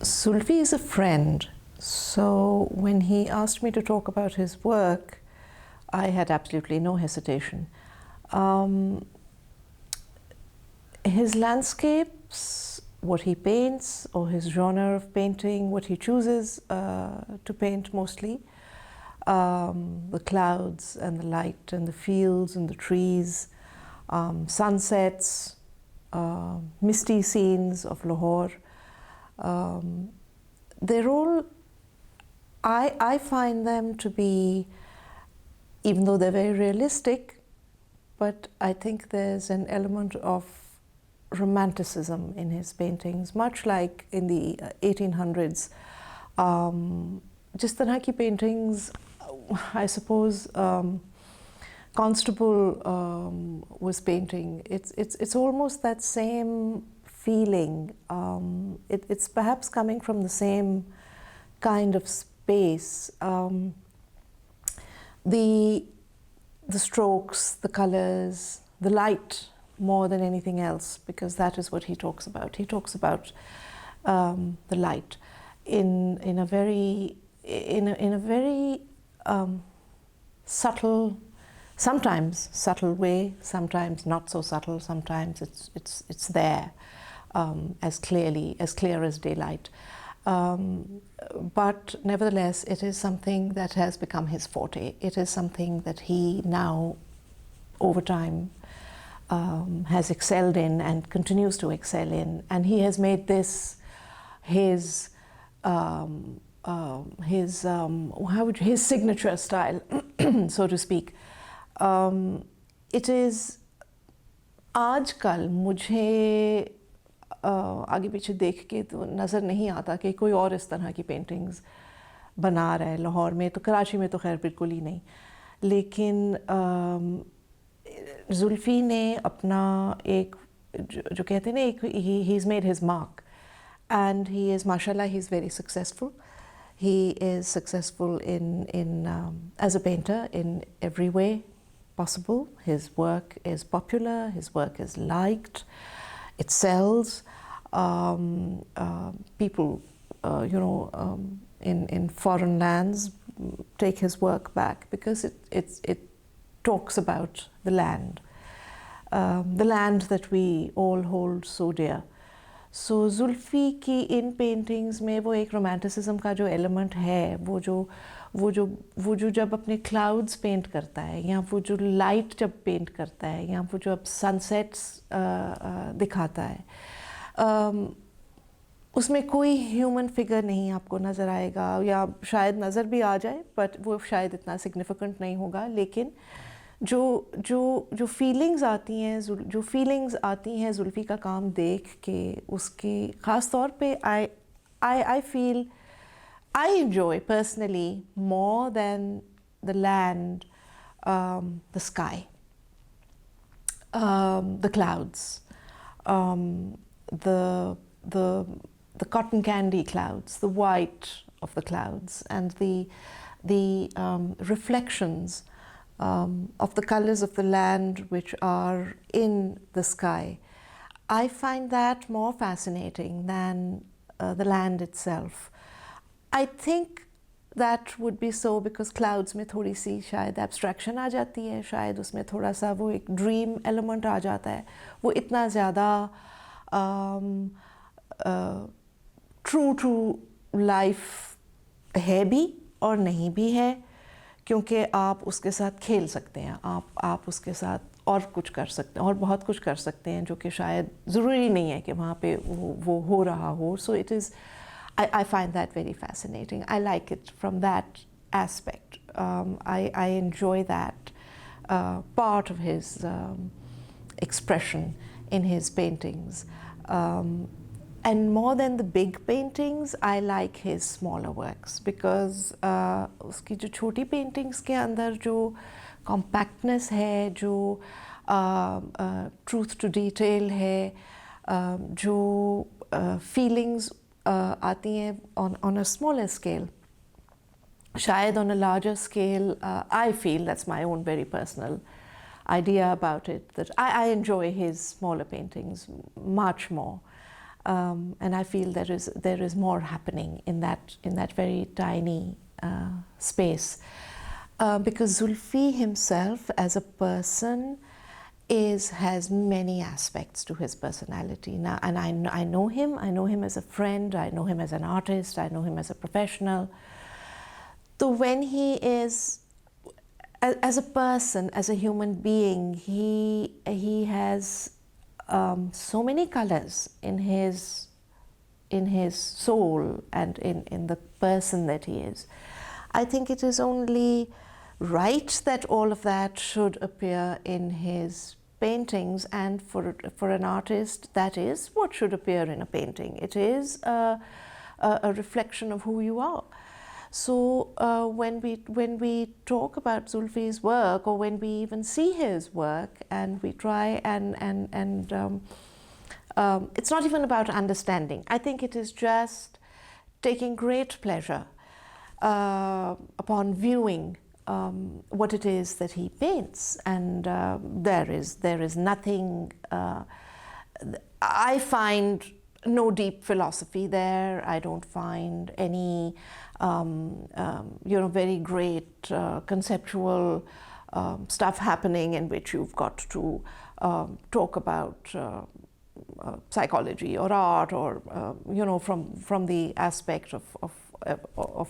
Zulfi is a friend, so when he asked me to talk about his work, I had absolutely no hesitation. His landscapes, what he paints, or his genre of painting, what he chooses to paint mostly, the clouds and the light and the fields and the trees, sunsets, misty scenes of Lahore. They're all, I find them to be, even though they're very realistic, but I think there's an element of romanticism in his paintings, much like in the 1800s. Just तरह की paintings, I suppose, Constable was painting. It's almost that same feeling. It's perhaps coming from the same kind of space. The strokes, the colors, the light, more than anything else, because that is what he talks about. He talks about the light in a very subtle, sometimes subtle way, sometimes not so subtle. Sometimes it's there as clear as daylight. But nevertheless, it is something that has become his forte. It is something that he now, over time, has excelled in and continues to excel in, and he has made this his his signature style, so to speak. It is आजकल मुझे आगे पीछे देख के तो नज़र नहीं आता कि कोई और इस तरह की पेंटिंग्स बना रहा है लाहौर में, तो कराची में तो खैर बिल्कुल ही नहीं, लेकिन जुल्फ़ी ने अपना एक जो कहते हैं ना, एक he has made his mark, and he is, mashallah, he is very successful. He is successful as a painter in every way possible. His work is popular, his work is liked, it sells. People, in foreign lands take his work back because it talks about the land that we all hold so dear. So Zulfi की इन paintings में वो एक romanticism का जो element है, वो जो जब अपने क्लाउड्स पेंट करता है, या वो जो लाइट जब पेंट करता है, या वो जो अब सनसेट्स दिखाता है, उसमें कोई ह्यूमन फिगर नहीं आपको नज़र आएगा, या शायद नज़र भी आ जाए, बट वो शायद इतना सिग्निफिकेंट नहीं होगा. लेकिन जो फीलिंग्स आती हैं जुल्फ़ी का काम देख के, उसकी ख़ास तौर पे I feel I enjoy personally more than the land, the sky, the clouds, the cotton candy clouds, the white of the clouds, and the reflections of the colors of the land which are in the sky. I find that more fascinating than the land itself. I think that would be so because clouds में थोड़ी सी शायद abstraction आ जाती है, शायद उसमें थोड़ा सा वो एक dream element आ जाता है. वो इतना ज़्यादा true to life है भी और नहीं भी है, क्योंकि आप उसके साथ खेल सकते हैं, आप उसके साथ और कुछ कर सकते हैं, और बहुत कुछ कर सकते हैं जो कि शायद ज़रूरी नहीं है कि वहाँ पे वो हो रहा हो. So it is, I find that very fascinating. I like it from that aspect. I enjoy that part of his expression in his paintings. And more than the big paintings, I like his smaller works because उसकी जो छोटी paintings के अंदर जो compactness है, जो truth to detail है, जो feelings आती हैं on a smaller scale. शायद on a larger scale, I feel, that's my own very personal idea about it, that I enjoy his smaller paintings much more. And I feel there is more happening in that very tiny space, because Zulfi himself as a person has many aspects to his personality now, and I know him as a friend, I know him as an artist, I know him as a professional. So when he is as a person, as a human being, he has so many colors in his soul and in the person that he is. I think it is only right that all of that should appear in his paintings, and for an artist, that is what should appear in a painting. It is a reflection of who you are. So when we talk about Zulfi's work, or when we even see his work, and we try and it's not even about understanding. I think it is just taking great pleasure upon viewing what it is that he paints, and there is nothing. I find no deep philosophy there. I don't find any very great conceptual stuff happening in which you've got to talk about psychology or art, or from the aspect of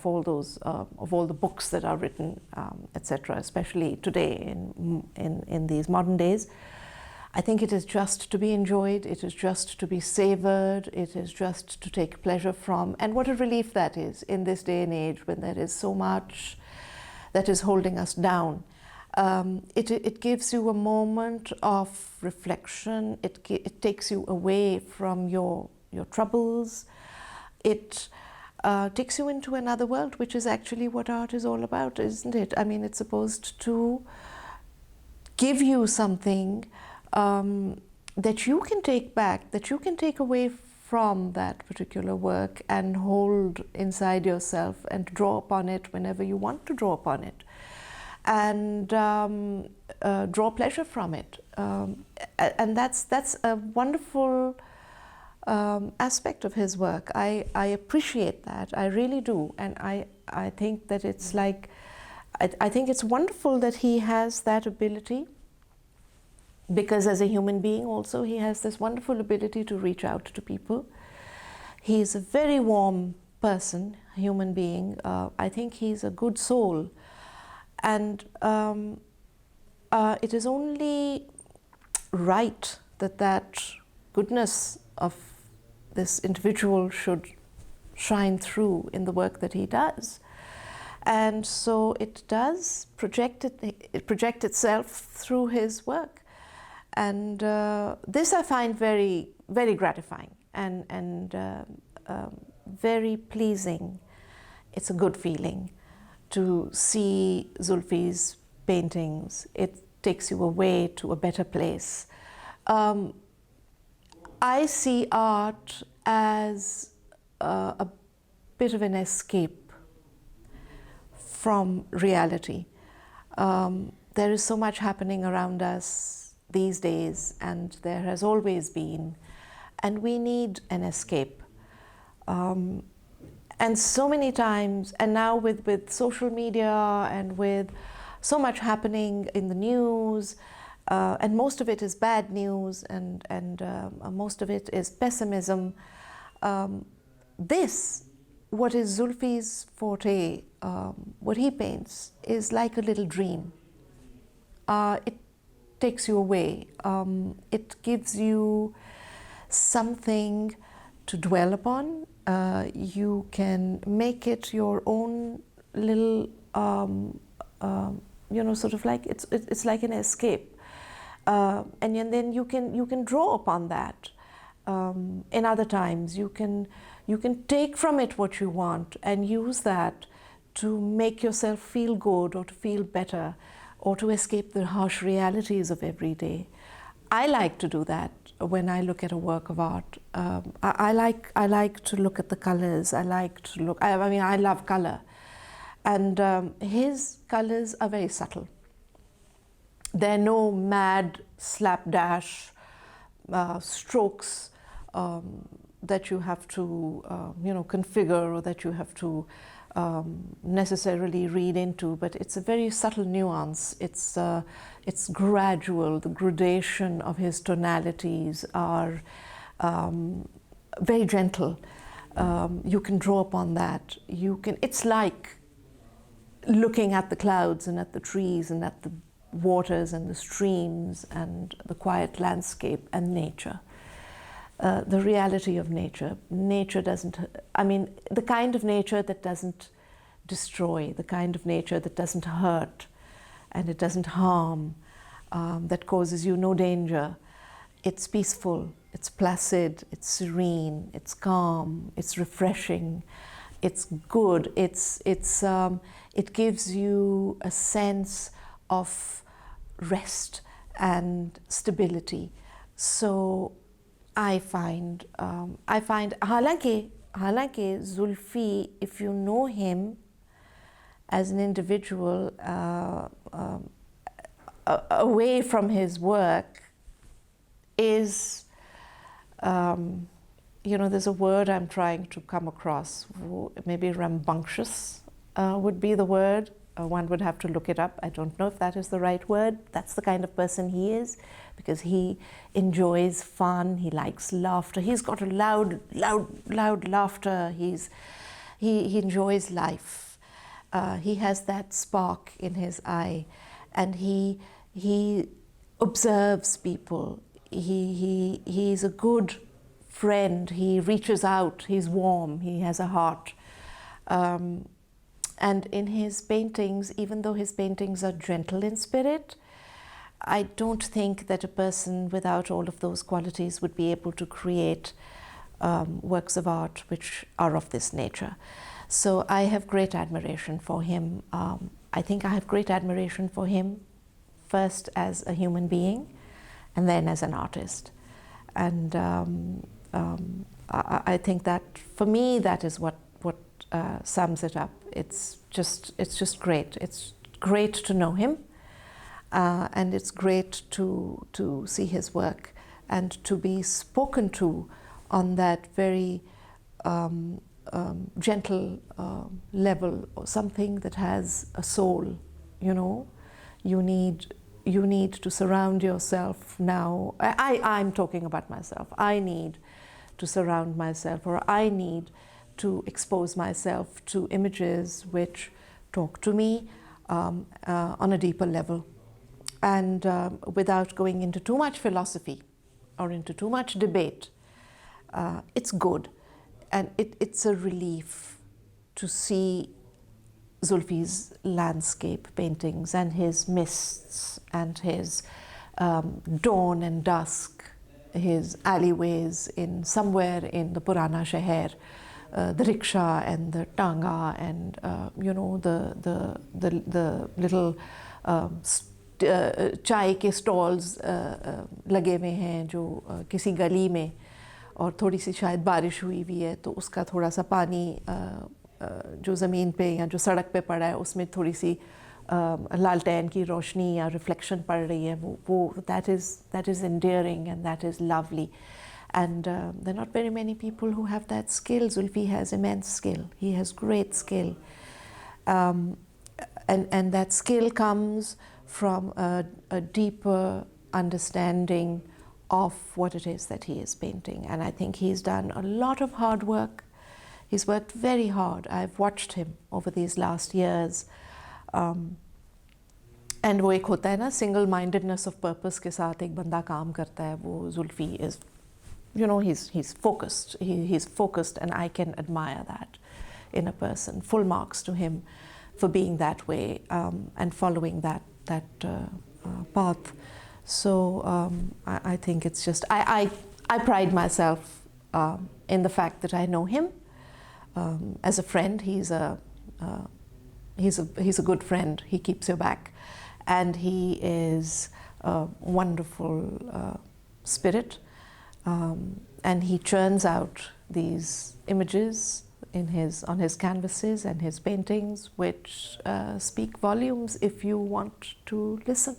all those of all the books that are written, etc. Especially today in these modern days. I think it is just to be enjoyed, it is just to be savored, it is just to take pleasure from. And what a relief that is in this day and age, when there is so much that is holding us down. It gives you a moment of reflection. It takes you away from your troubles. It takes you into another world, which is actually what art is all about, isn't it? I mean, it's supposed to give you something that you can take back, that you can take away from that particular work and hold inside yourself and draw upon it whenever you want to draw upon it, and draw pleasure from it. And that's a wonderful aspect of his work. I appreciate that, I really do, and I think that it's like, I think it's wonderful that he has that ability, because as a human being also he has this wonderful ability to reach out to people. He's a very warm person, human being. I think he's a good soul, and it is only right that goodness of this individual should shine through in the work that he does. And so it does project itself through his work. And this I find very, very gratifying and very pleasing. It's a good feeling to see Zulfi's paintings. It takes you away to a better place. I see art as a bit of an escape from reality. There is so much happening around us these days, and there has always been, and we need an escape. And so many times, and now with social media and with so much happening in the news, and most of it is bad news, and most of it is pessimism. What is Zulfi's forte, what he paints, is like a little dream. It takes you away. It gives you something to dwell upon. You can make it your own little, sort of like it's like an escape, and then you can draw upon that. In other times, you can take from it what you want and use that to make yourself feel good, or to feel better, or to escape the harsh realities of every day. I like to do that when I look at a work of art. I like to look at the colors. I love color, and his colors are very subtle. They're no mad slapdash strokes. that you have to configure, or that you have to necessarily read into, but it's a very subtle nuance. It's gradual. The gradation of his tonalities are very gentle. You can draw upon that. It's like looking at the clouds and at the trees and at the waters and the streams and the quiet landscape and nature. The reality of nature. Nature doesn't, the kind of nature that doesn't destroy, the kind of nature that doesn't hurt and it doesn't harm, that causes you no danger. It's peaceful, it's placid, it's serene, it's calm, it's refreshing, it's good, it gives you a sense of rest and stability. So I find हालांकि Zulfi, if you know him as an individual away from his work, is there's a word I'm trying to come across, maybe rambunctious would be the word. One would have to look it up. I don't know if that is the right word. That's the kind of person he is, because he enjoys fun, he likes laughter. He's got a loud laughter. He enjoys life. He has that spark in his eye, and he observes people. He's a good friend. He reaches out. He's warm. He has a heart. And in his paintings, even though his paintings are gentle in spirit, I don't think that a person without all of those qualities would be able to create works of art which are of this nature. So I have great admiration for him. I think I have great admiration for him, first as a human being, and then as an artist. And I think that, for me, that is what sums it up. It's just great. It's great to know him, and it's great to see his work and to be spoken to on that very gentle level, or something that has a soul. You need to surround yourself now. I'm talking about myself. I need to surround myself, or I need to expose myself to images which talk to me on a deeper level, and without going into too much philosophy or into too much debate. It's good, and it's a relief to see Zulfi's landscape paintings and his mists and his dawn and dusk, his alleyways somewhere in the Purana Sheher, the rickshaw and the tanga and the little चाय के stalls लगे हुए हैं जो किसी गली में, और थोड़ी सी शायद बारिश हुई भी है तो उसका थोड़ा सा पानी जो ज़मीन पे या जो सड़क पे पड़ा है उसमें थोड़ी सी लालटेन की रोशनी या रिफ्लेक्शन पड़ रही है, वो that is endearing and that is lovely. And there are not very many people who have that skill. Zulfi has immense skill. He has great skill. And that skill comes from a deeper understanding of what it is that he is painting. And I think he's done a lot of hard work. He's worked very hard. I've watched him over these last years. And वो एक होता है ना, single-mindedness of purpose के साथ एक बंदा काम करता है, वो Zulfi is, he's focused. He's focused, and I can admire that in a person. Full marks to him for being that way and following that path. So I think it's just, I pride myself in the fact that I know him as a friend. He's a good friend. He keeps your back, and he is a wonderful spirit, and he churns out these images on his canvases and his paintings, which speak volumes if you want to listen.